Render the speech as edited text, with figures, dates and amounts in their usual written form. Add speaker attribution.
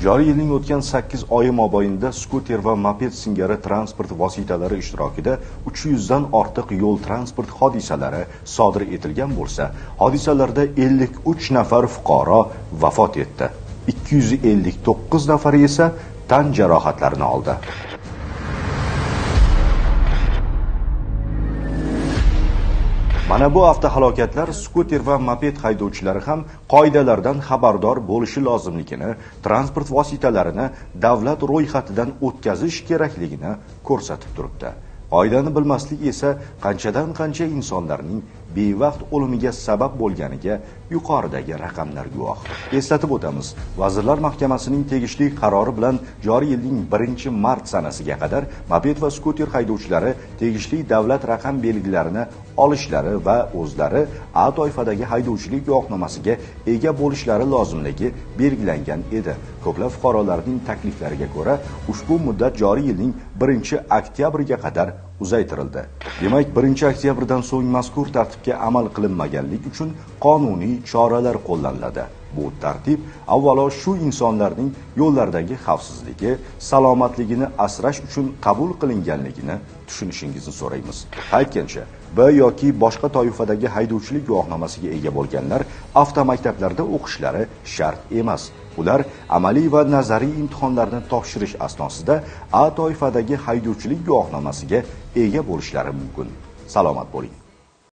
Speaker 1: Joriy yilning o'tgan 8 oyi mobaynida skuter va moped singari transport vositalari ishtirokida 300 dan ortiq yo'l transport hodisalari sodir etilgan bo'lsa, hodisalarda 53 nafar fuqaro vafot etdi. 259 nafari esa tan jarohatlarini oldi. Mana bu avtohalokatlar skuter va moped haydovchilari ham qoidalardan xabardor bo'lishi lozimligini, transport vositalarini davlat ro'yxatidan o'tkazish kerakligini ko'rsatib turibdi. Qoidani bilmaslik esa qanchadan qancha insonlarning bevaqt o'limiga sabab bo'lganiga yuqoridagi raqamlar guvoh. Eslatib o'tamiz, Vazirlar Mahkamasining tegishli qarori bilan joriy yilning 1-mart sanasiga qadar moped va skuter haydovchilari tegishli davlat raqam belgilarini olishlari va o'zlari A toifadagi haydovchilik guvohnomasiga ega bo'lishlari lozimligi belgilangan edi. Ko'plab fuqarolarning takliflariga ko'ra, ushbu muddat joriy yilning 1-oktyabriga qadar uzaytirildi. Demak, 1-oktyabrdan so'ng mazkur tartibga amal qilinmaganlik uchun qonuniy choralar qo'llaniladi. Bu tartib avvalo shu insonlarning yo'llardagi xavfsizligi, salomatligini asrash uchun qabul qilinganligini tushunishingizni so'raymiz. Aytgancha, B yoki boshqa toifadagi haydovchilik guvohnomasiga ega bo'lganlar avtomaktablarda o'qishlari shart emas. Ular amaliy va nazariy imtihonlarni topshirish asnosida A toifadagi haydovchilik guvohnomasiga ega bo'lishlari mumkin. Salomat bo'ling.